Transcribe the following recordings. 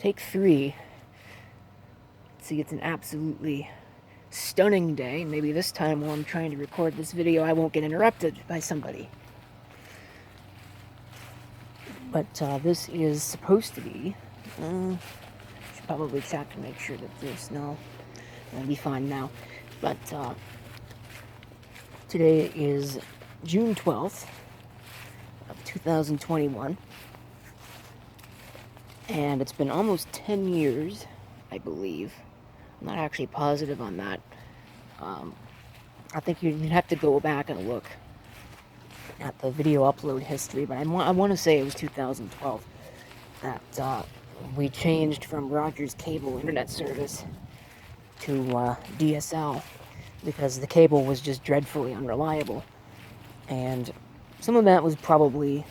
Take 3. See, it's an absolutely stunning day. Maybe this time while I'm trying to record this video, I won't get interrupted by somebody. But this is supposed to be... should probably check to make sure that there's no... It'll be fine now. But today is June 12th of 2021. And it's been almost 10 years, I believe. I'm not actually positive on that. I think you'd have to go back and look at the video upload history, but I want to say it was 2012 that we changed from Rogers cable internet service to DSL because the cable was just dreadfully unreliable. And some of that was probably,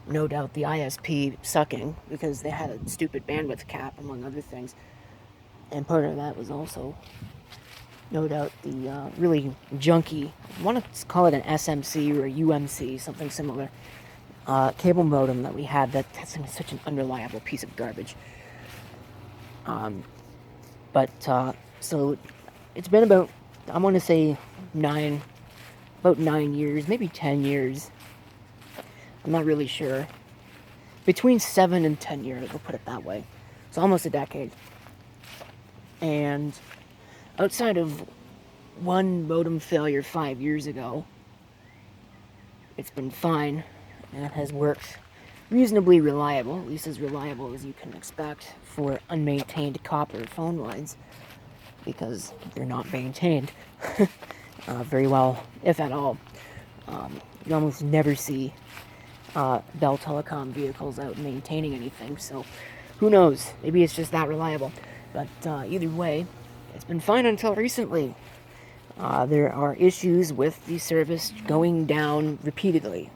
no doubt, the ISP sucking because they had a stupid bandwidth cap, among other things. And part of that was also, no doubt, the really junky, I want to call it an SMC or a UMC, something similar, cable modem that we had that's such an unreliable piece of garbage. So it's been about, I want to say about 9 years, maybe 10 years. I'm not really sure. Between 7 and 10 years, we'll put it that way. It's almost a decade. And outside of one modem failure 5 years ago, it's been fine, and it has worked reasonably reliable, at least as reliable as you can expect for unmaintained copper phone lines, because they're not maintained very well, if at all. You almost never see Bell Telecom vehicles out maintaining anything, so who knows, maybe it's just that reliable. But either way, it's been fine until recently. There are issues with the service going down repeatedly.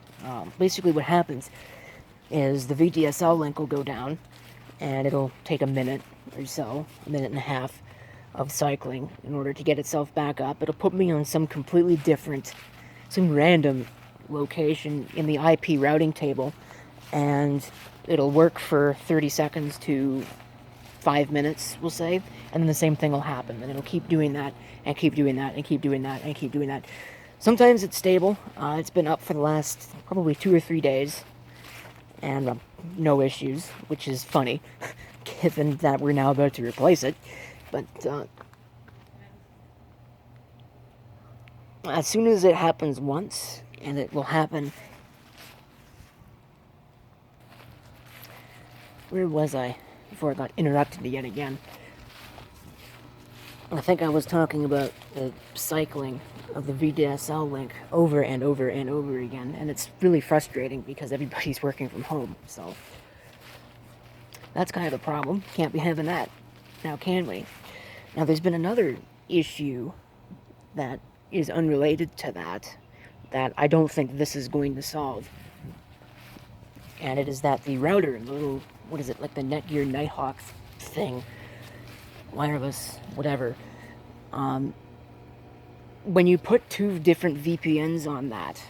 Basically what happens is the VDSL link will go down, and it'll take a minute or so, a minute and a half of cycling in order to get itself back up. It'll put me on some completely different, some random location in the IP routing table, and it'll work for 30 seconds to 5 minutes, we'll say, and then the same thing will happen, and it'll keep doing that, and keep doing that, and keep doing that, and keep doing that. Sometimes it's stable. It's been up for the last probably 2 or 3 days, and no issues, which is funny, given that we're now about to replace it. But as soon as it happens once, and it will happen... Where was I before I got interrupted yet again? I think I was talking about the cycling of the VDSL link over and over and over again, and it's really frustrating because everybody's working from home, so that's kind of a problem. Can't be having that, now can we? Now there's been another issue that is unrelated to that I don't think this is going to solve, and it is that the router, the little, what is it, like the Netgear Nighthawk thing, wireless, whatever, when you put 2 different VPNs on that,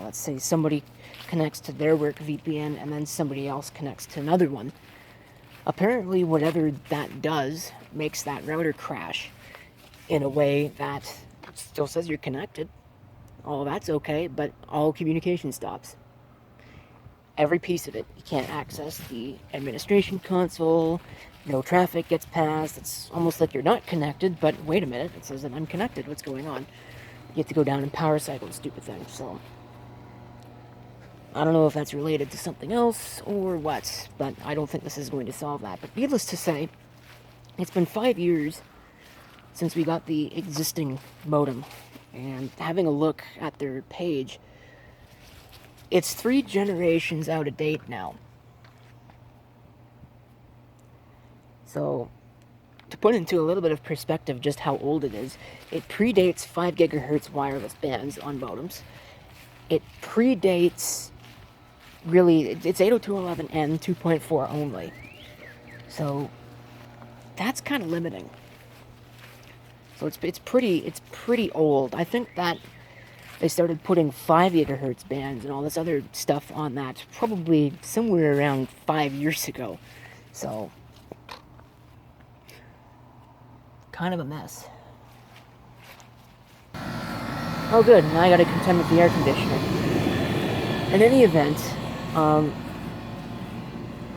let's say somebody connects to their work VPN and then somebody else connects to another one, apparently whatever that does makes that router crash in a way that still says you're connected. All that's okay, but all communication stops. Every piece of it. You can't access the administration console, no traffic gets passed, it's almost like you're not connected, but wait a minute, it says that I'm connected, what's going on? You have to go down and power cycle, stupid thing, so... I don't know if that's related to something else or what, but I don't think this is going to solve that. But needless to say, it's been 5 years since we got the existing modem, and having a look at their page, it's 3 generations out of date now. So, to put into a little bit of perspective just how old it is, it predates 5 gigahertz wireless bands on modems. It predates, really, it's 802.11n 2.4 only. So, that's kind of limiting. So it's pretty old. I think that they started putting 5 gigahertz bands and all this other stuff on that probably somewhere around 5 years ago. So kind of a mess. Oh good, now I gotta contend with the air conditioner. In any event,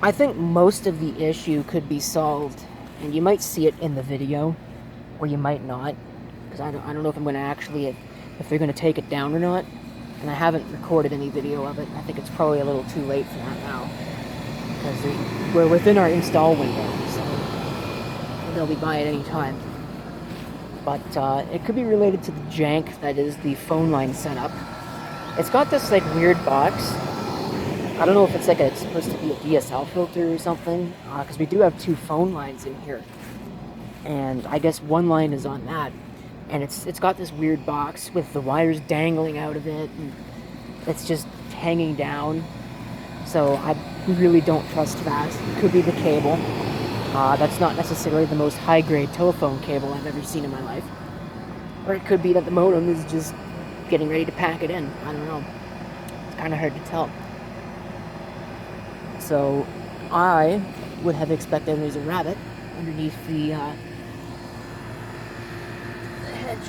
I think most of the issue could be solved, and you might see it in the video, or you might not, because I don't know if I'm going to actually, if they're going to take it down or not, and I haven't recorded any video of it. I think it's probably a little too late for that now, because we're within our install window, so they'll be by at any time. But it could be related to the jank that is the phone line setup. It's got this like weird box. I don't know if it's like it's supposed to be a DSL filter or something, because we do have two phone lines in here, and I guess one line is on that, and it's got this weird box with the wires dangling out of it, and it's just hanging down. So I really don't trust that. It could be the cable. That's not necessarily the most high-grade telephone cable I've ever seen in my life, or it could be that the modem is just getting ready to pack it in. I don't know. It's kind of hard to tell. So I would have expected there's a rabbit underneath the hedge.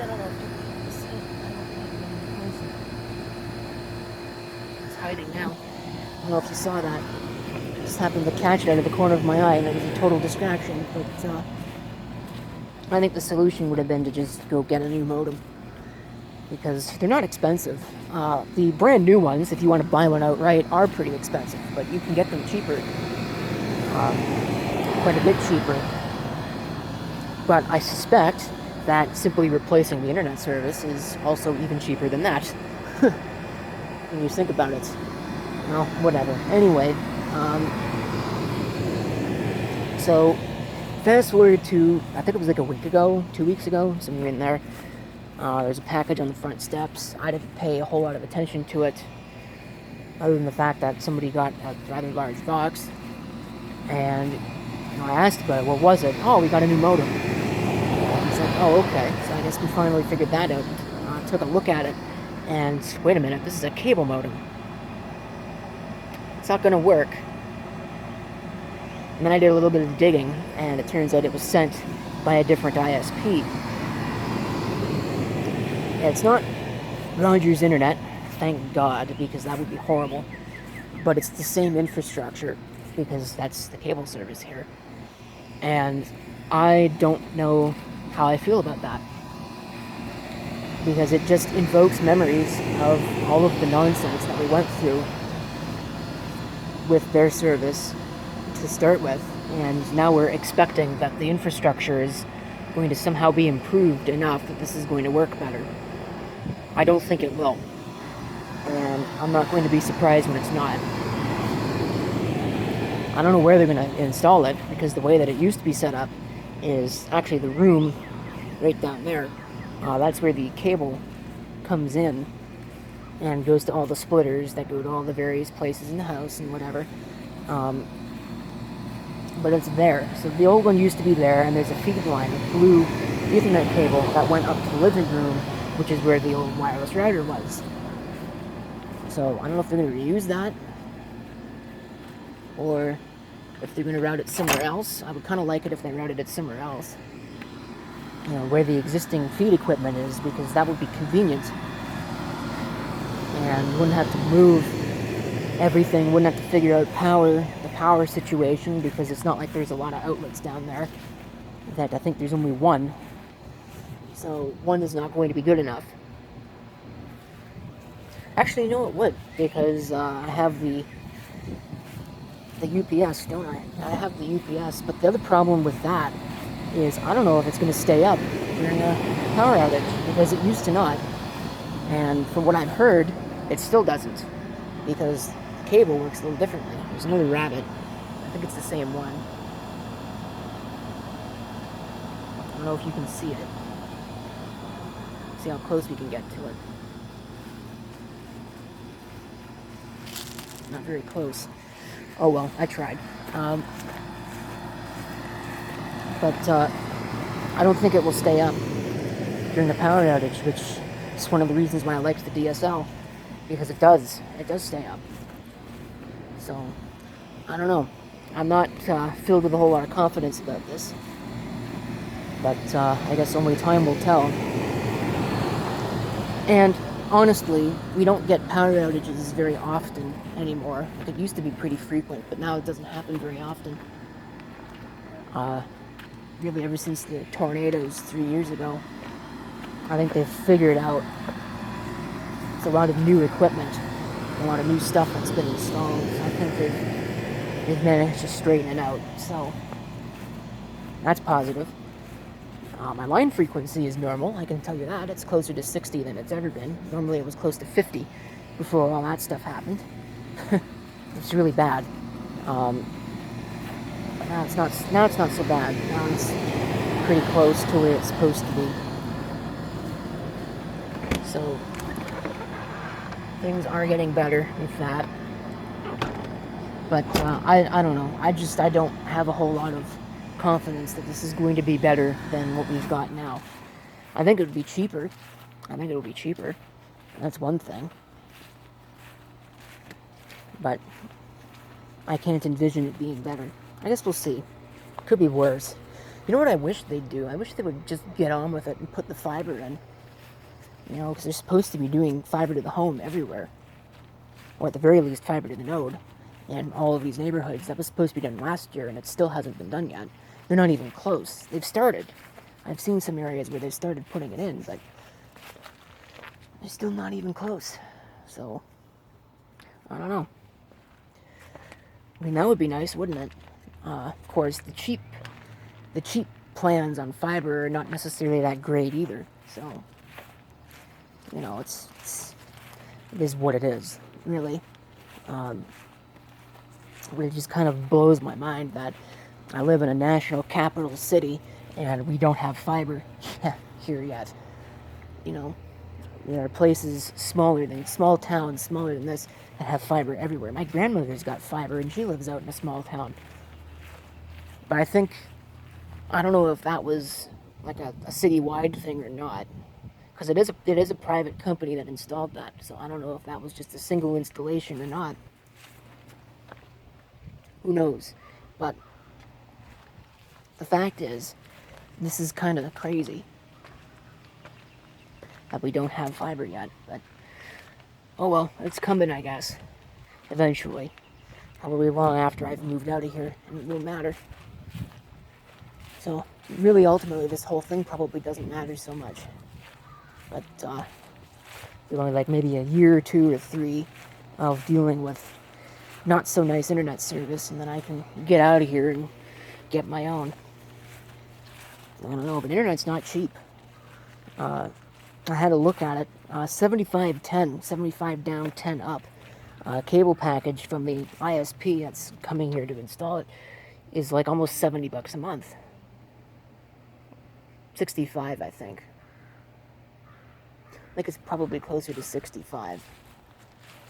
I don't know if you can see it. It's hiding now. I don't know if you saw that. I just happened to catch it out of the corner of my eye, and it was a total distraction. But I think the solution would have been to just go get a new modem, because they're not expensive. The brand new ones, if you want to buy one outright, are pretty expensive, but you can get them cheaper, quite a bit cheaper. But I suspect that simply replacing the internet service is also even cheaper than that. When you think about it. Well, whatever. Anyway, so fast forward to, I think it was like a week ago, 2 weeks ago, somewhere in there. There's a package on the front steps. I didn't pay a whole lot of attention to it, other than the fact that somebody got a rather large box. And I asked about it. What was it? Oh, we got a new modem. And he's like, oh, okay. So I guess we finally figured that out. Took a look at it, and wait a minute, this is a cable modem. It's not going to work. And then I did a little bit of digging, and it turns out it was sent by a different ISP. It's not Rogers Internet, thank God, because that would be horrible. But it's the same infrastructure, because that's the cable service here. And I don't know how I feel about that, because it just invokes memories of all of the nonsense that we went through with their service to start with. And now we're expecting that the infrastructure is going to somehow be improved enough that this is going to work better. I don't think it will. And I'm not going to be surprised when it's not. I don't know where they're going to install it, because the way that it used to be set up is actually the room right down there. That's where the cable comes in and goes to all the splitters that go to all the various places in the house and whatever. But it's there. So the old one used to be there, and there's a feed line, a blue Ethernet cable that went up to the living room, which is where the old wireless router was. So I don't know if they're going to reuse that, or if they're going to route it somewhere else. I would kind of like it if they routed it somewhere else, where the existing feed equipment is, because that would be convenient, and you wouldn't have to move everything, wouldn't have to figure out the power situation, because it's not like there's a lot of outlets down there. In fact, I think there's only one. So one is not going to be good enough. Actually, no, it would, because I have the UPS, don't I? I have the UPS, but the other problem with that is I don't know if it's going to stay up during a power outage, because it used to not. And from what I've heard, it still doesn't, because the cable works a little differently. There's another rabbit. I think it's the same one. I don't know if you can see it. See how close we can get to it. Not very close. Oh well, I tried. But I don't think it will stay up during the power outage, which is one of the reasons why I liked the DSL, because it does stay up. So I don't know. I'm not filled with a whole lot of confidence about this. But I guess only time will tell. And honestly, we don't get power outages very often anymore. Like, it used to be pretty frequent, but now it doesn't happen very often. Really, ever since the tornadoes 3 years ago, I think they've figured out it's a lot of new equipment, a lot of new stuff that's been installed. So I think they've managed to straighten it out. So that's positive. My line frequency is normal, I can tell you that. It's closer to 60 than it's ever been. Normally it was close to 50 before all that stuff happened. It's really bad. But now it's not so bad. Now it's pretty close to where it's supposed to be. So things are getting better with that. But I don't know. I don't have a whole lot of confidence that this is going to be better than what we've got now. I think it would be cheaper. That's one thing. But I can't envision it being better. I guess we'll see. Could be worse. You know what I wish they'd do? I wish they would just get on with it and put the fiber in. You know, because they're supposed to be doing fiber to the home everywhere. Or at the very least, fiber to the node. In all of these neighborhoods. That was supposed to be done last year, and it still hasn't been done yet. They're not even close. They've started. I've seen some areas where they've started putting it in, but they're still not even close. So, I don't know. I mean, that would be nice, wouldn't it? Of course, the cheap plans on fiber are not necessarily that great either. So, you know, it is what it is, really. It just kind of blows my mind that I live in a national capital city and we don't have fiber here yet. You know, there are places small towns smaller than this that have fiber everywhere. My grandmother's got fiber and she lives out in a small town. But I don't know if that was like a citywide thing or not. Because it is a private company that installed that. So I don't know if that was just a single installation or not. Who knows? But the fact is, this is kind of crazy that we don't have fiber yet. But oh well, it's coming, I guess. Eventually, probably long after I've moved out of here, and it won't matter. So really, ultimately, this whole thing probably doesn't matter so much. But only like maybe a year or 2 or 3 of dealing with not so nice internet service, and then I can get out of here and get my own. I don't know, but internet's not cheap. I had a look at it. 75 down, 10 up. Cable package from the ISP that's coming here to install it is like almost $70 a month. 65, I think. I think it's probably closer to 65.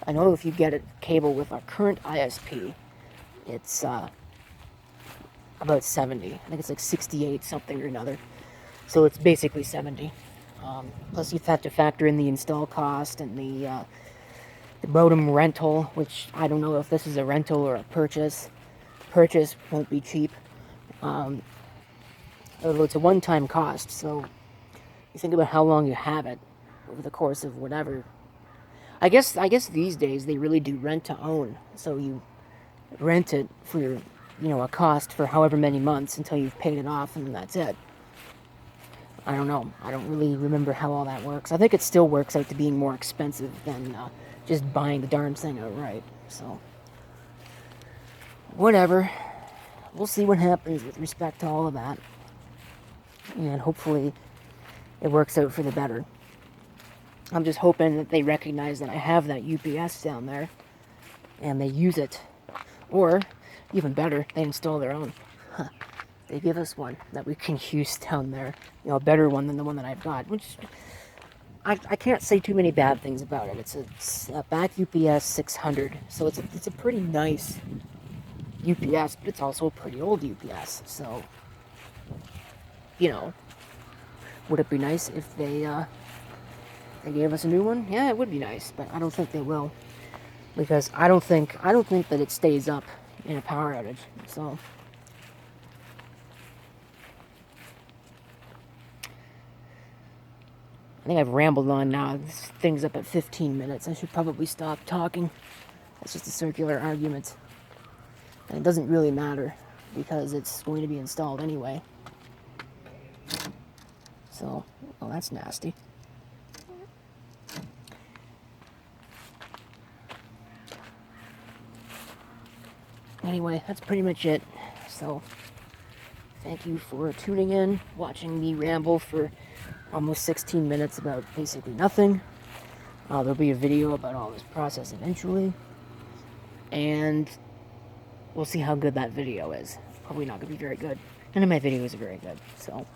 I know if you get a cable with our current ISP, it's about 70. I think it's like 68 something or another. So it's basically 70. Plus you've had to factor in the install cost and the modem rental, which I don't know if this is a rental or a purchase. Purchase won't be cheap. Although it's a one-time cost, so you think about how long you have it over the course of whatever. I guess these days they really do rent to own. So you rent it for a cost for however many months until you've paid it off, and that's it. I don't know. I don't really remember how all that works. I think it still works out to being more expensive than just buying the darn thing outright. So whatever. We'll see what happens with respect to all of that. And hopefully it works out for the better. I'm just hoping that they recognize that I have that UPS down there and they use it. Or, even better, they install their own. They give us one that we can use down there. A better one than the one that I've got. Which, I can't say too many bad things about it. It's a back UPS 600. So it's a pretty nice UPS, but it's also a pretty old UPS. So, would it be nice if they gave us a new one? Yeah, it would be nice, but I don't think they will, because I don't think that it stays up in a power outage. So I think I've rambled on now. This thing's up at 15 minutes. I should probably stop talking. It's just a circular argument. And it doesn't really matter because it's going to be installed anyway. So, well, that's nasty. Anyway, that's pretty much it. So, thank you for tuning in, watching me ramble for almost 16 minutes about basically nothing. There'll be a video about all this process eventually. And we'll see how good that video is. Probably not going to be very good. None of my videos are very good, so...